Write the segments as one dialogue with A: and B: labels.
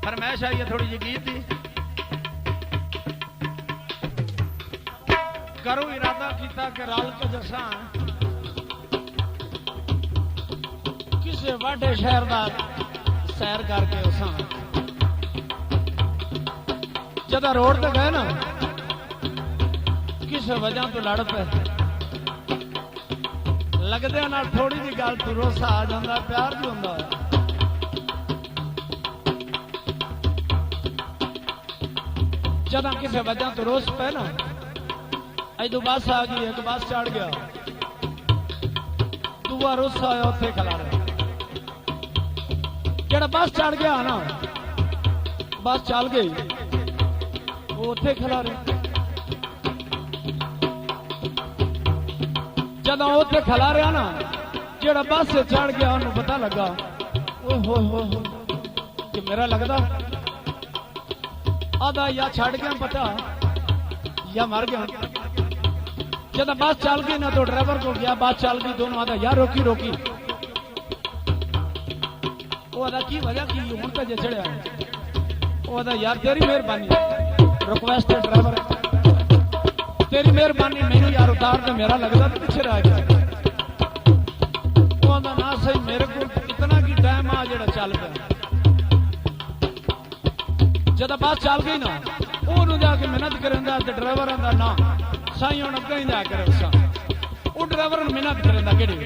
A: फरमाइश आई है थोड़ी जी गीत दी। करो इरादा किया कि रल के जसा किसी वाढे शहर का सैर करके उसा जदा रोड ते गए ना किसी वजह तो लड़ पे लगदे नाल थोड़ी जी गल तो रोसा आ जाता प्यार भी होंदा जदा किसी वजह तो रोस पे ना अजो बस आ गई एक बस चढ़ गया दूआ रोसा आया उत्थे खला रहा जेड़ा बस चढ़ गया ना बस चल गई वो उत्थे खला रहे जदा उत्थे खला रहा ना जेड़ा बस से चढ़ गया उन्हें पता लगा ओए हो कि मेरा लगदा आधा या छड़ गया पता या मर गया जब बस चल गई ना तो ड्राइवर को गया बस चल गई दोनों आधा यार रोकी रोकी वो आधा की वजह की हूं तो जे चढ़िया वो आधा यार तेरी मेहरबानी रिक्वेस्ट है ड्राइवर तेरी मेहरबानी मैनू यार उतार दे मेरा लगता तो पीछे रह गया वो आधा ना सही मेरे को इतना की टाइम आ जेड़ा चल पे जब बस चल गई ना वो जाके मेहनत करेंदा ते ड्राइवर आंदा ना साई हुण अगे ही जाकर उसा वो ड्राइवर मेहनत करेंदा केड़ी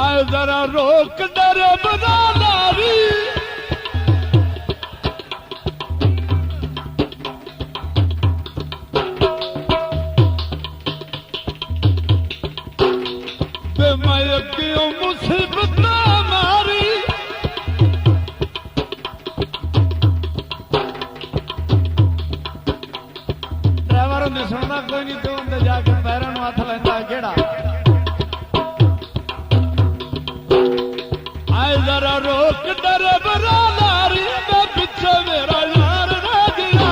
A: आए जरा रोक दर बना लारी मुसीबत मारी ड्राइवर ने सुनना कोई नहीं तो उनके जाके पैरों में हाथ लेंदा केड़ा आए जरा रोक डर बरा लारी मैं पीछे मेरा यार रह गया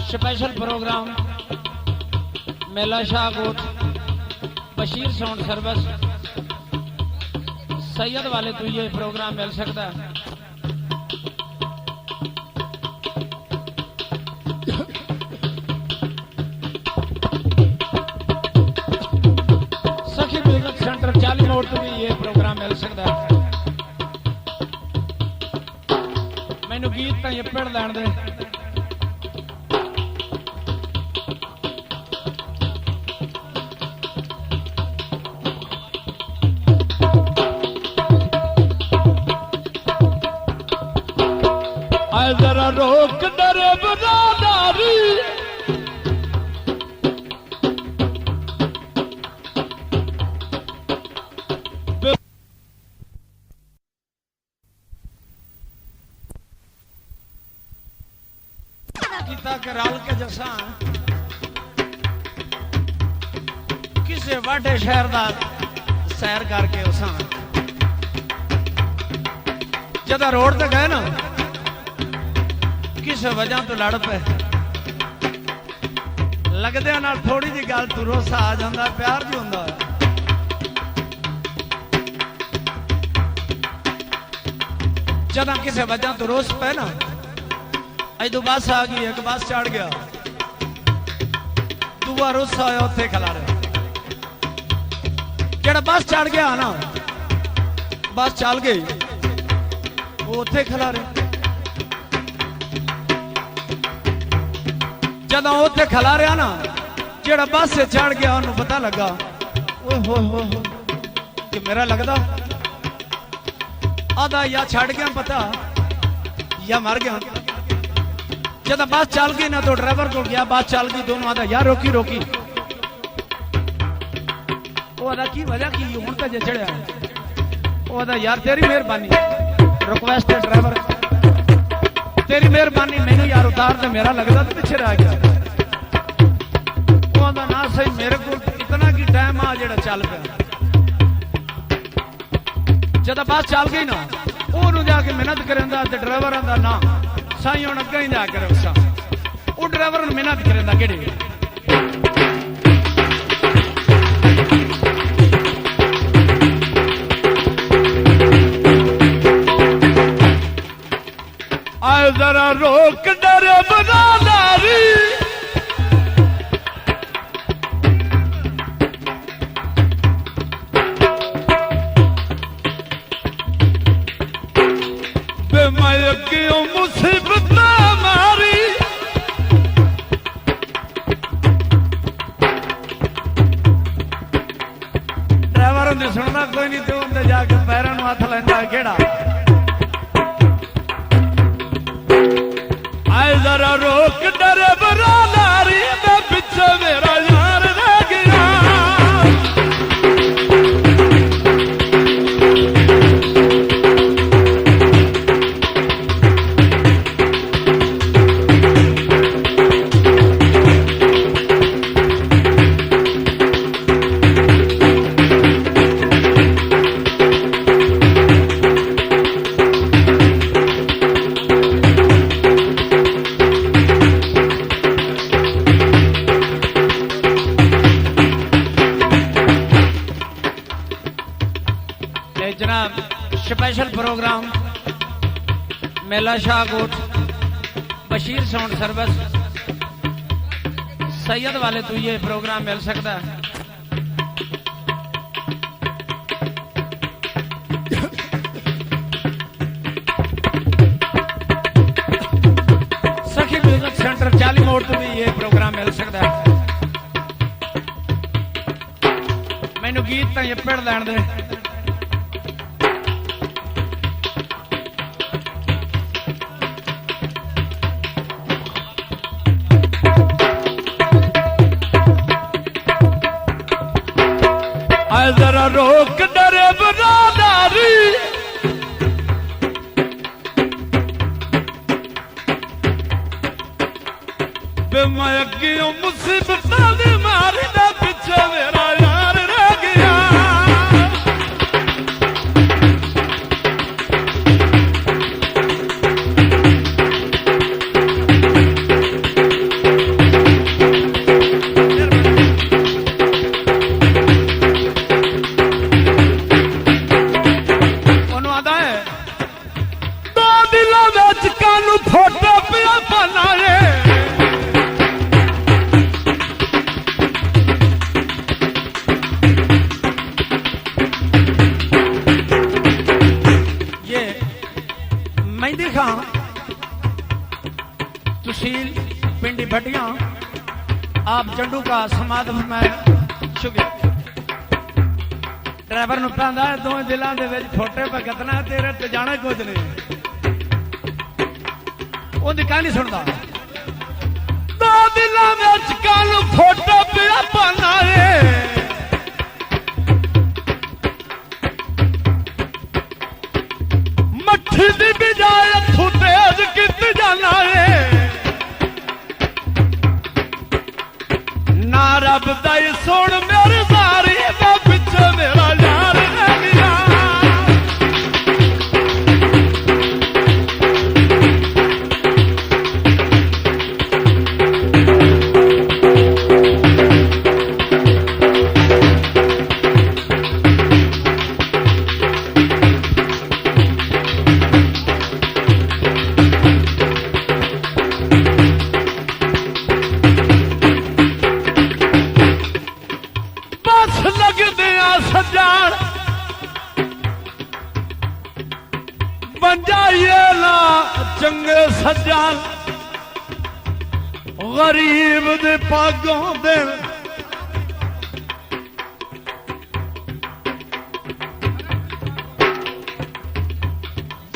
A: स्पेशल प्रोग्राम मेला शाहकोट बशीर साउंड सर्विस सैयद वाले तो ये प्रोग्राम मिल सकता है सखी म्यूजिक सेंटर 40 मोड़ तो भी ये प्रोग्राम मिल सकता है मैनू गीत तो ये पढ़ लैन दे जरा रोक डरे बरादारी किता के रल के जसा किसी वाढे शहर का सैर करके उसा जदा रोड ते गए ना किसी वजह तो लड़ पे लगदे नाल थोड़ी जी गल तो रोसा आ जाता प्यार भी होंदा जदा किसी वजह तो रोस पे ना अजो बस आ गई एक बस चढ़ गया दूआ रोसा आया उत्थे खला रहा जेड़ा बस चढ़ गया ना बस चल गई वो उत्थे खला रहे जदा उत्थे खला रहा ना जेड़ा बस से चढ़ गया उन्हें पता लगा ओए हो कि मेरा लगदा आधा या छड़ गया पता या मर गया जब बस चल गई ना तो ड्राइवर को गया, बस चल गई, दोनों आदा यार रोकी रोकी। वो आदा की वजह की हूं तो जे चढ़िया। वो आदा यार तेरी मेहरबानी, रिक्वेस्ट है ड्राइवर तेरी मेहरबानी, मैनू यार उतार दे, मेरा लगता तो पिछे रह गया। वो आदा ना सही मेरे को इतना की टाइम आ जेड़ा चल गया। जब बस चल गई ना ओनू जाके मिन्नत करेंदा ते ड्राइवर आंदा ना साई हुण अगे ही जाके रखसा। वो ड्राइवर नूं मिन्नत करेंदा केड़ी आए जरा रोक डरे बना नारी। क्यों मुसीबत मारी ड्राइवर ने सुनना कोई नहीं तो उनके जाके पैरों में हथ लेंदा केड़ा आए जरा रोक डरे बरा नारी मैं पीछे मेरा यार रह गया। जनाब स्पेशल प्रोग्राम मेला शाहकोट बशीर साउंड सर्विस सैयद वाले तो ये प्रोग्राम मिल सकता है। सखी म्यूजिक सेंटर 40 मोड़ तो भी ये प्रोग्राम मिल सकता है। मैनू गीत तो ये पढ़ लैन दे। जरा रोक डरे बना नारी मैं अगियों मुसीबत मारी ना पीछे मेरा यार रह गया। फोटो पिया बनाए ये मेहंदी खां तहसील पिंडी भटिया आप जंडू का समाध में शुक्रिया। ड्राइवर नूं कहंदा दो दिलों दे विच फोटे भगतना तेरे ते जाना कुछ नहीं। उनकी कहानी सुनता दो दिलों में कल फोटो पिया बनाए मट्ठी दी बजाय अथू तेज कित जाना है ना रब दाई सुन मेरी सारी मैं पिछे मेरा यार रह गया। सजान बन जाइए ना चंगे सजान गरीब दे पागों दे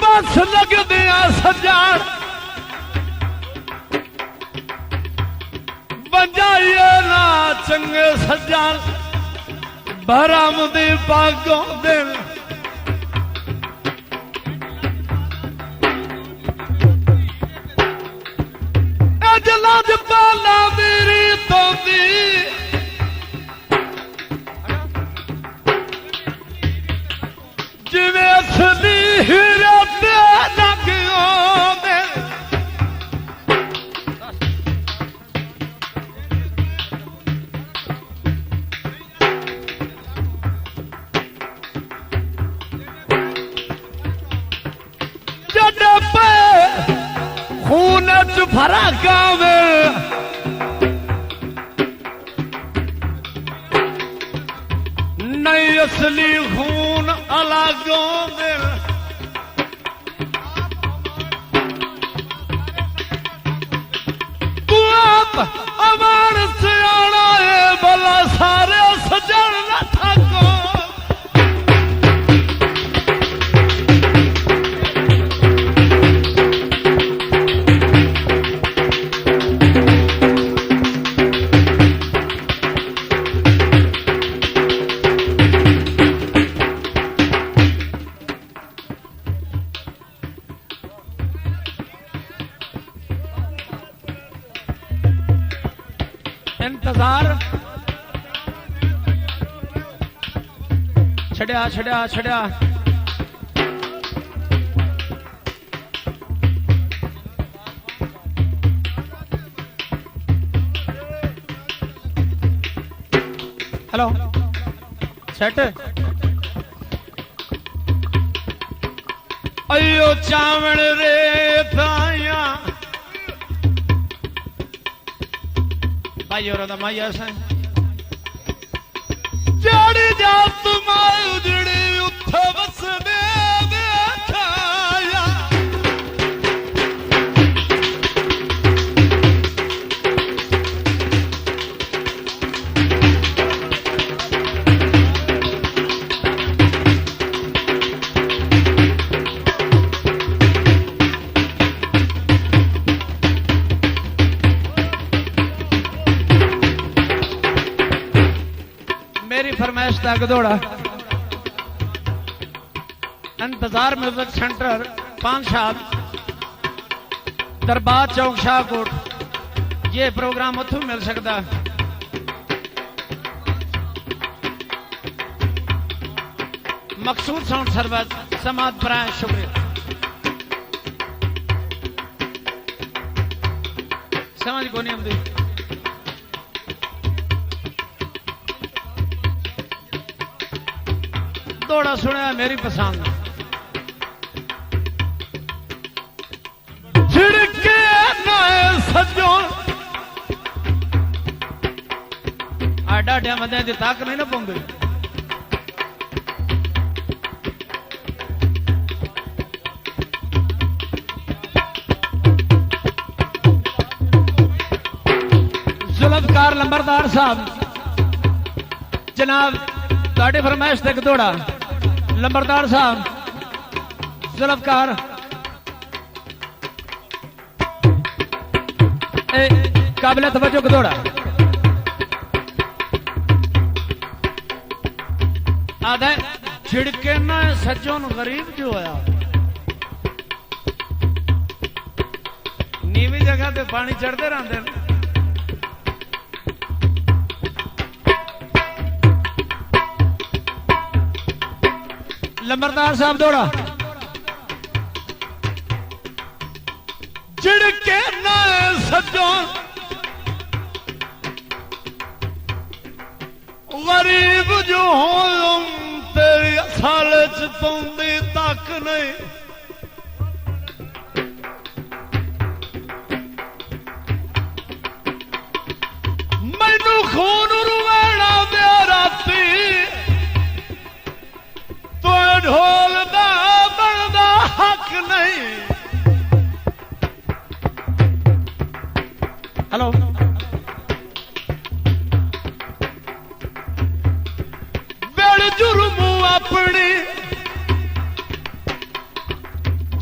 A: बस लगदे सजान
B: बजाइए ना चंगे सज्जन भरम दी पागों दिन अजलाज पाला मेरी तो दी जिवें असली हीरे ते लगियों दे खून च भरा गावे नहीं असली खून अलगों दे तू आप अमान से आना है भला सारे सजन न थको
A: इंतजार छड़िया छड़िया छड़िया हेलो सेट
B: अयो चावण रे थाया
A: भाई और माइया से
B: जड़ी जा तुमाय उजड़ी उठ बस दे देखाया
A: मेरी फरमाइश तक दौड़ा इंतजार म्यूजिक सेंटर पानशाद दरबार चौक शाहकोट ये प्रोग्राम उथू मिल सकता मकसूद साउंड सर्विस समाज प्राय शुक्रिया समझ को नहीं आती थोड़ा सुना मेरी पसंद
B: छिड़के नए सजो
A: आडा मदे की ताक नहीं ना पौंदी जुल्फकार लंबरदार साहब जनाब ताड़ी फरमाइश तक दौड़ा लंबरदार साहब जुल्फकार काबिल तवज्जो को दौड़ा आधा छिड़के ना सज्जन गरीब जो होया नीवी जगह ते पानी चढ़ते रहते हैं लंबरदार साहब दौड़ा
B: छिड़के नए सजो गरीब जो हो तेरी असल च पौंदी तक नहीं मैनू खून रुवेना दे राती तो ढोल दा बनदा हक नहीं
A: हेलो
B: बेड़ जुर्मू अपनी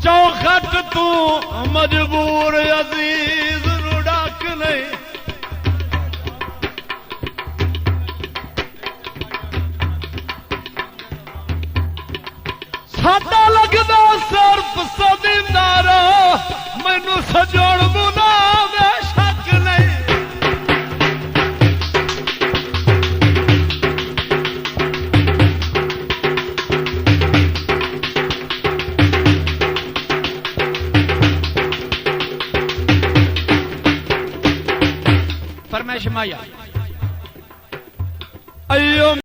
B: चौखट तू मजबूर अजीज नु डाक नहीं ਸਾਡਾ ਲੱਗਦਾ ਸਿਰਫ ਸਦੀਦਾਰਾ ਮੈਨੂੰ ਸਜਣ ਮੁਨਾ ਦੇ ਸ਼ੱਕ ਨਹੀਂ
A: फरमाइश माया
B: अयो